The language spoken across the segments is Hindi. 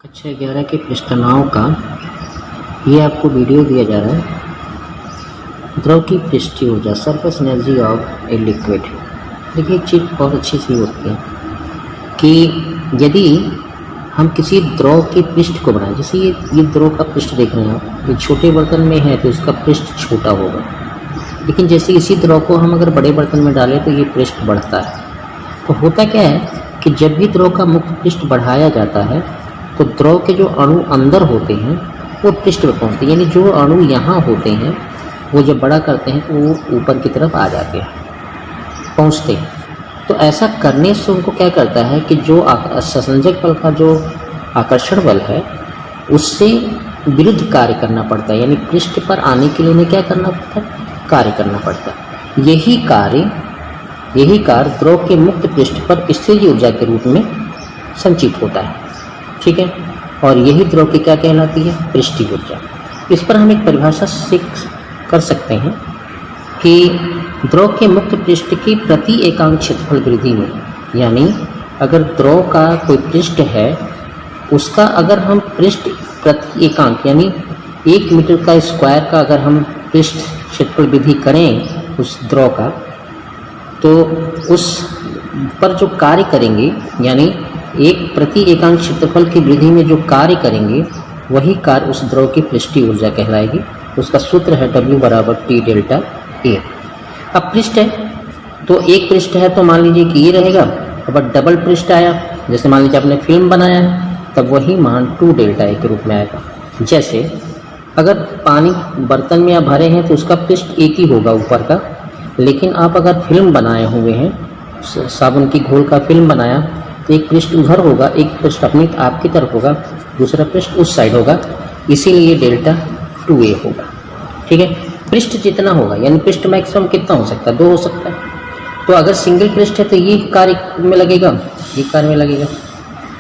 कक्षा 11 के पृष्ठ तनाव का ये आपको वीडियो दिया जा रहा है। द्रव की पृष्ठीय ऊर्जा surface energy of a liquid. देखिए एक चीज़ बहुत अच्छी सी होती है कि यदि हम किसी द्रव के पृष्ठ को बनाएं, जैसे ये द्रव का पृष्ठ देख रहे हैं आप, ये छोटे बर्तन में है तो इसका पृष्ठ छोटा होगा, लेकिन जैसे इसी द्रव को हम अगर बड़े बर्तन में डालें तो ये पृष्ठ बढ़ता है। तो होता क्या है कि जब भी द्रव का मुक्त पृष्ठ बढ़ाया जाता है तो द्रव के जो अणु अंदर होते हैं वो पृष्ठ पर पहुँचते हैं, यानी जो अणु यहाँ होते हैं वो जब बड़ा करते हैं तो वो ऊपर की तरफ आ जाते हैं, पहुँचते हैं। तो ऐसा करने से उनको क्या करता है कि जो संसंजक बल का जो आकर्षण बल है उससे विरुद्ध कार्य करना पड़ता है, यानी पृष्ठ पर आने के लिए उन्हें क्या करना पड़ता है, कार्य करना पड़ता है। यही कार्य द्रव के मुक्त पृष्ठ पर स्थिर ऊर्जा के रूप में संचित होता है, ठीक है। और यही द्रव की क्या कहलाती है, पृष्ठीय ऊर्जा। इस पर हम एक परिभाषा सीख कर सकते हैं कि द्रव के मुक्त पृष्ठ की प्रति एकांक क्षेत्रफल वृद्धि में, यानी अगर द्रव का कोई पृष्ठ है उसका अगर हम पृष्ठ प्रति एकांक यानी 1 मीटर का स्क्वायर का अगर हम पृष्ठ क्षेत्रफल वृद्धि करें उस द्रव का, तो उस पर जो कार्य करेंगे, यानी एक प्रति एकांक क्षेत्रफल की वृद्धि में जो कार्य करेंगे वही कार्य उस द्रव की पृष्ठीय ऊर्जा कहलाएगी। उसका सूत्र है W बराबर T डेल्टा A। अब पृष्ठ है तो एक पृष्ठ है तो मान लीजिए कि ये रहेगा। अब डबल पृष्ठ आया, जैसे मान लीजिए आपने फिल्म बनाया है, तब वही मान 2 डेल्टा A के रूप में आएगा। जैसे अगर पानी बर्तन में आप भरे हैं तो उसका पृष्ठ एक ही होगा ऊपर का, लेकिन आप अगर फिल्म बनाए हुए हैं, साबुन की घोल का फिल्म बनाया तो एक पृष्ठ उधर होगा, एक पृष्ठ अपनी आपकी तरफ होगा, दूसरा पृष्ठ उस साइड होगा, इसीलिए डेल्टा 2A होगा, ठीक है। पृष्ठ जितना होगा यानी पृष्ठ मैक्सिमम कितना हो सकता है, 2 हो सकता है। तो अगर सिंगल पृष्ठ है तो ये कार्य में लगेगा, ये कार्य में लगेगा।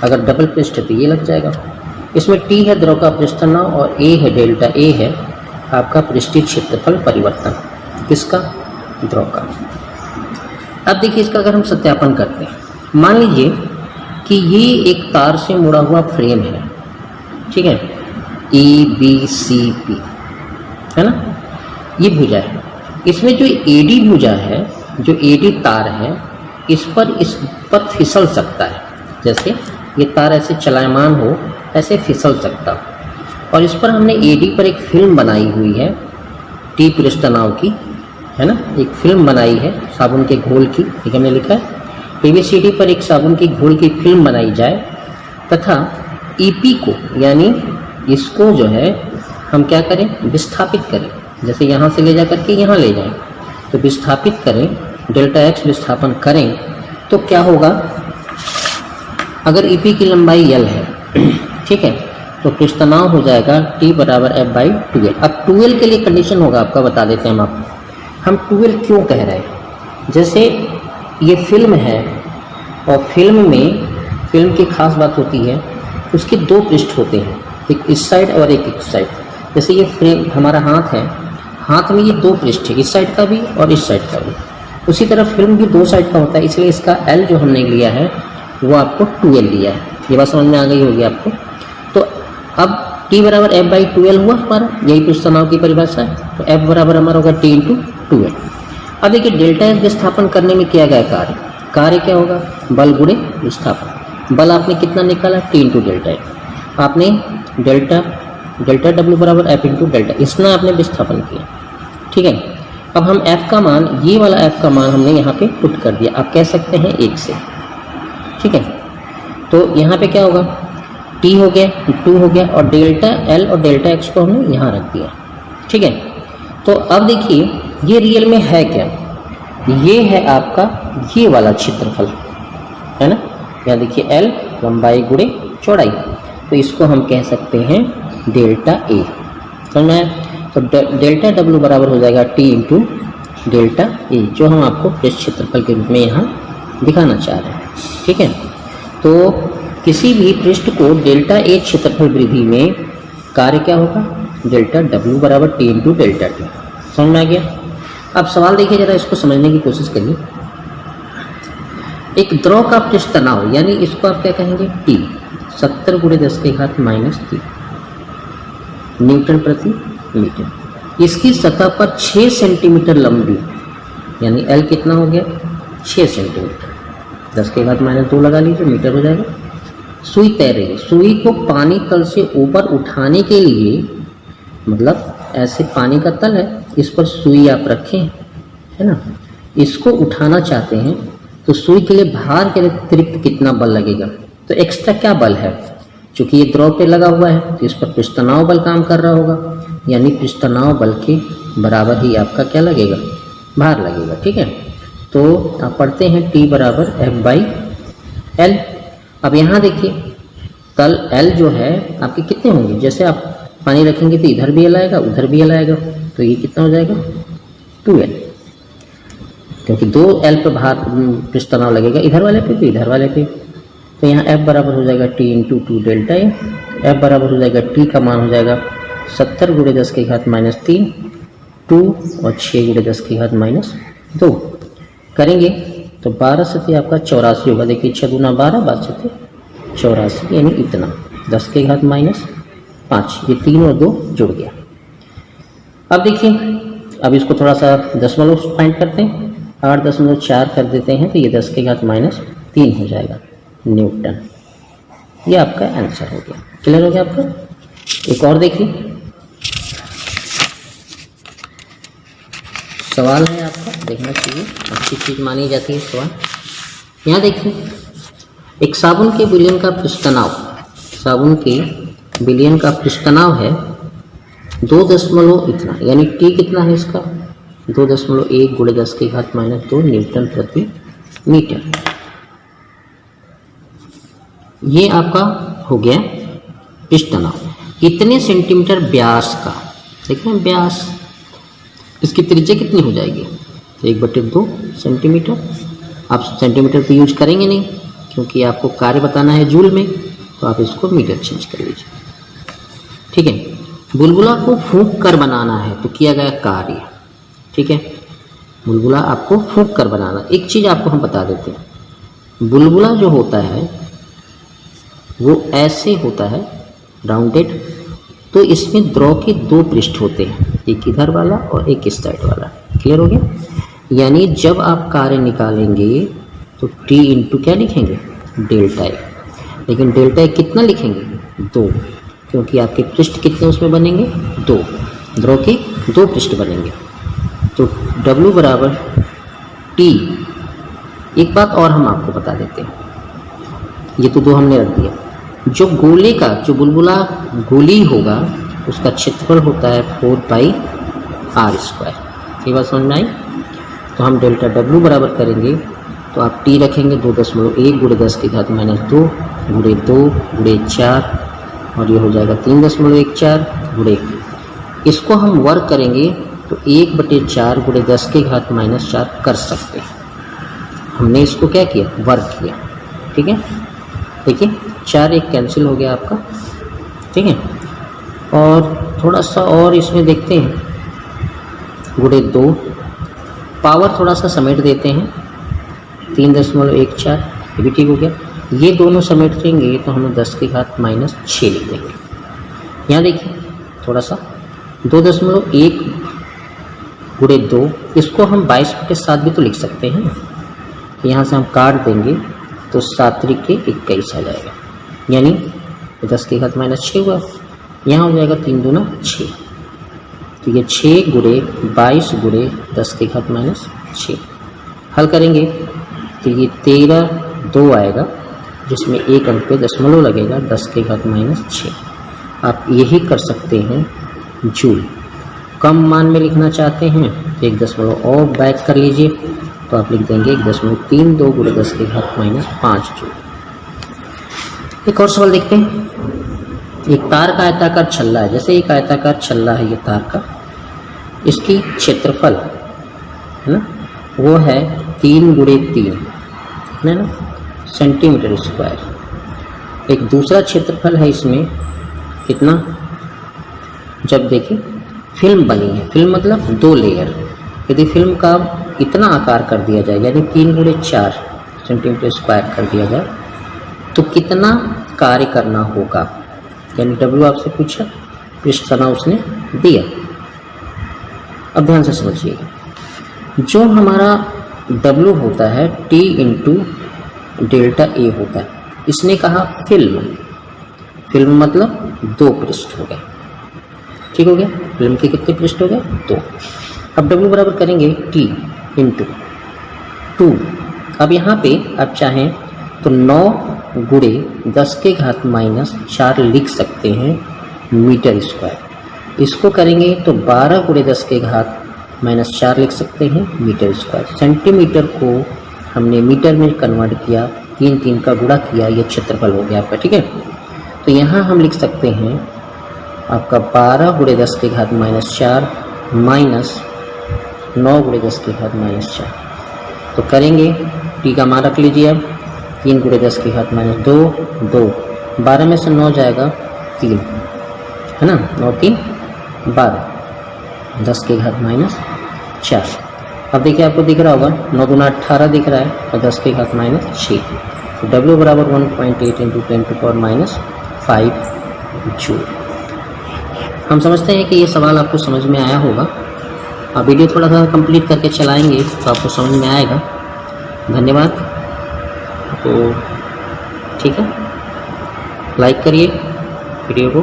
अगर डबल पृष्ठ है तो ये लग जाएगा। इसमें T है द्रव का पृष्ठ तनाव और A है डेल्टा A है आपका पृष्ठीय क्षेत्रफल परिवर्तन, किसका, द्रव का। अब देखिए इसका अगर हम सत्यापन करते हैं, मान लीजिए कि ये एक तार से मुड़ा हुआ फ्रेम है, ठीक है, EBCP है ना, ये भुजा है। इसमें जो AD भुजा है, जो AD तार है, इस पर फिसल सकता है। जैसे ये तार ऐसे चलायमान हो, ऐसे फिसल सकता हो। और इस पर हमने AD पर एक फिल्म बनाई हुई है T पृष्ठ तनाव की, है ना, एक फिल्म बनाई है साबुन के घोल की, ठीक है, हमने लिखा है ABCD पर एक साबुन की घोल की फिल्म बनाई जाए तथा EP को यानी इसको जो है हम क्या करें, विस्थापित करें। जैसे यहाँ से ले जा करके यहाँ ले जाएं, तो विस्थापित करें, डेल्टा X विस्थापन करें तो क्या होगा, अगर EP की लंबाई L है, ठीक है, तो पृष्ठ तनाव हो जाएगा T बराबर F/2L। अब 2L के लिए कंडीशन होगा आपका, बता देते हैं हम 2L क्यों कह रहे हैं। जैसे ये फिल्म है और फिल्म की खास बात होती है उसके 2 पृष्ठ होते हैं, एक इस साइड और एक इस साइड। जैसे ये फ्रेम हमारा हाथ है, हाथ में ये 2 पृष्ठ है, इस साइड का भी और इस साइड का भी। उसी तरह फिल्म भी 2 साइड का होता है, इसलिए इसका L जो हमने लिया है वो आपको 2L लिया है। ये बात समझ में आ गई होगी आपको। तो अब T बराबर F/2L हुआ हमारा, यही पृष्ठ तनाव की परिभाषा है। तो F बराबर हमारा होगा T × 2L। अब देखिए डेल्टा F विस्थापन करने में किया गया कार्य क्या होगा, बल गुणे विस्थापन। बल आपने कितना निकाला, T × डेल्टा F। आपने डेल्टा W बराबर F × डेल्टा, इतना आपने विस्थापन किया, ठीक है। अब हम F का मान, ये वाला F का मान हमने यहाँ पे पुट कर दिया, आप कह सकते हैं 1 से, ठीक है। तो यहाँ पे क्या होगा, T हो गया, 2 हो गया, और डेल्टा L और डेल्टा X को हमने यहाँ रख दिया, ठीक है। तो अब देखिए ये रियल में है क्या, ये है आपका ये वाला क्षेत्रफल, है ना। यहाँ देखिए L लंबाई गुणे चौड़ाई, तो इसको हम कह सकते हैं डेल्टा A, समझ में आया। तो डेल्टा W बराबर हो जाएगा T × डेल्टा A, जो हम आपको पृष्ठ क्षेत्रफल के रूप में यहाँ दिखाना चाह रहे हैं, ठीक है। तो किसी भी पृष्ठ को डेल्टा A क्षेत्रफल वृद्धि में कार्य क्या होगा, डेल्टा W बराबर T × डेल्टा T। समझ में आ गया। अब सवाल देखिए जरा, इसको समझने की कोशिश करिए। एक द्रव का पृष्ठ तनाव यानी इसको आप क्या कहेंगे, T, 70 गुणे 10 के घात -3 न्यूटन प्रति मीटर। इसकी सतह पर 6 सेंटीमीटर लंबी, यानी L कितना हो गया 6 सेंटीमीटर, 10 के घात -2 लगा लीजिए, मीटर हो जाएगा। सुई तैर रही है। सुई को पानी तल से ऊपर उठाने के लिए, मतलब ऐसे पानी का तल है, इस पर सुई आप रखें, है ना, इसको उठाना चाहते हैं तो सुई के लिए भार के अतिरिक्त कितना बल लगेगा? तो एक्स्ट्रा क्या बल है? चूंकि ये द्रव पे लगा हुआ है तो इस पर पृष्ठ तनाव बल काम कर रहा होगा, यानी पृष्ठ तनाव बल के बराबर ही आपका क्या लगेगा? भार लगेगा। ठीक है, तो आप पढ़ते हैं T बराबर F/L। अब यहाँ देखिए तल L जो है आपके कितने होंगे? जैसे आप पानी रखेंगे तो इधर भी L आएगा, उधर भी L आएगा, तो ये कितना हो जाएगा 2L, क्योंकि 2L पे भार पृष्ठ तनाव लगेगा, इधर वाले पे भी इधर वाले पे। तो यहाँ F बराबर हो जाएगा T × 2 डेल्टा A। F बराबर हो जाएगा T का मान हो जाएगा 70 गुणे 10 के घात -3, 2 और 6 गुणे 10 के घात -2 करेंगे तो 12 सतह आपका 84 होगा। देखिए 6 × 12 12 सतह 84, यानी इतना 10 के घात -5, ये 3 और 2 जुड़ गया। अब देखिए, अब इसको थोड़ा सा दशमलव फाइंड करते हैं, 8.4 कर देते हैं तो ये 10 के घात -3 हो जाएगा न्यूटन। ये आपका आंसर हो गया। क्लियर हो गया आपका? एक और देखिए, सवाल है आपका, देखना चाहिए, अच्छी चीज़ मानी जाती है सवाल। यहाँ देखिए, एक साबुन के विलयन का पृष्ठ तनाव, साबुन के विलयन का पृष्ठ तनाव है 2 दशमलव इतना, यानी T कितना है इसका 2.1 गुणे 10 के घात -2 न्यूटन प्रति मीटर। ये आपका हो गया पृष्ठ तनाव। इतने सेंटीमीटर व्यास का, देखिए व्यास, इसकी त्रिज्या कितनी हो जाएगी 1/2 सेंटीमीटर। आप सेंटीमीटर तो यूज करेंगे नहीं क्योंकि आपको कार्य बताना है जूल में, तो आप इसको मीटर चेंज कर लीजिए। ठीक है, बुलबुला को फूंक कर बनाना है तो किया गया कार्य। ठीक है, बुलबुला आपको फूंक कर बनाना। एक चीज़ आपको हम बता देते हैं, बुलबुला जो होता है वो ऐसे होता है राउंडेड, तो इसमें द्रव के 2 पृष्ठ होते हैं, एक इधर वाला और एक इस साइड वाला। क्लियर हो गया? यानी जब आप कार्य निकालेंगे तो T × क्या लिखेंगे डेल्टा A, लेकिन डेल्टा A कितना लिखेंगे 2, क्योंकि आपके पृष्ठ कितने उसमें बनेंगे 2, द्रव के 2 पृष्ठ बनेंगे। तो W बराबर T। एक बात और हम आपको बता देते हैं, ये तो 2 हमने रख दिया, जो गोले का, जो बुलबुला गोली होगा उसका क्षेत्रफल होता है 4πr²। ये बात समझ में आई? तो हम डेल्टा W बराबर करेंगे तो आप T रखेंगे 2.1 गुणे 10 के घात -2 गुणे 2 गुणे 4, और ये हो जाएगा 3.14 गुणे, इसको हम वर्ग करेंगे तो 1/4 गुणे 10 के घात -4 कर सकते हैं। हमने इसको क्या किया, वर्ग किया। ठीक है, देखिए 4 1 कैंसिल हो गया आपका। ठीक है, और थोड़ा सा और इसमें देखते हैं, गुणे 2, पावर थोड़ा सा समेट देते हैं 3.14, ये भी ठीक हो गया। ये दोनों समेट देंगे तो हमें 10 के घात -6 लिख देंगे। यहाँ देखिए थोड़ा सा 2.1 गुणे 2, इसको हम 22/7 भी तो लिख सकते हैं। यहाँ से हम काट देंगे तो 7 के 21 आ जाएगा, यानी 10 के घात -6 हुआ। यहाँ हो जाएगा 3 दूना 6, तो ये 6 गुणे 22 गुणे 10 के घात -6 हल करेंगे तो ये 13 2 आएगा, जिसमें 1 अंक पे दशमलव लगेगा 10 के घात -6। आप यही कर सकते हैं जूल। कम मान में लिखना चाहते हैं तो 1 दशमलव और बैक कर लीजिए, तो आप लिख देंगे 1.32 गुणे 10 के घात -5 जूल। एक और सवाल देखते हैं। एक तार का आयताकार छल्ला है, जैसे एक आयताकार छल्ला है ये तार का, इसकी क्षेत्रफल है ना वो है 3 गुणे 3 है ना सेंटीमीटर स्क्वायर। एक दूसरा क्षेत्रफल है इसमें कितना, जब देखिए फिल्म बनी है, फिल्म मतलब 2 लेयर, यदि फिल्म का इतना आकार कर दिया जाए यानी 3 गुणे 4 सेंटीमीटर स्क्वायर कर दिया जाए तो कितना कार्य करना होगा। यानी W आपसे पूछा, पृष्ठ तनाव उसने दिया। अब ध्यान से समझिएगा, जो हमारा W होता है T इंटू डेल्टा A होता है। इसने कहा फिल्म, फिल्म मतलब 2 पृष्ठ हो गए, ठीक हो गया। फिल्म के कितने पृष्ठ हो गए? 2। अब W बराबर करेंगे T इंटू 2। अब यहाँ पे आप चाहें तो 9 गुणे 10 के घात माइनस 4 लिख सकते हैं मीटर स्क्वायर। इसको करेंगे तो 12 गुणे 10 के घात माइनस 4 लिख सकते हैं मीटर स्क्वायर। सेंटीमीटर को हमने मीटर में कन्वर्ट किया, 3 का गुणा किया, ये क्षेत्रफल हो गया आपका, ठीक है। तो यहाँ हम लिख सकते हैं आपका 12 गुणे 10 के घात माइनस 4 माइनस 9 गुणे 10 के घात माइनस 4। तो करेंगे, टी का मान रख लीजिए। अब 3 गुणे 10 के घात माइनस 2, 2, 12 में से 9 जाएगा 3, है ना, 9 3 12, 10 के घात माइनस 4। अब देखिए आपको दिख रहा होगा 9 गुना 18 दिख रहा है और 10 के घात माइनस 6। तो W बराबर 1.8 into 10 to power minus 5 joule. हम समझते हैं कि ये सवाल आपको समझ में आया होगा। आप वीडियो थोड़ा सा कंप्लीट करके चलाएंगे तो आपको समझ में आएगा। धन्यवाद। तो ठीक है, लाइक करिए वीडियो को।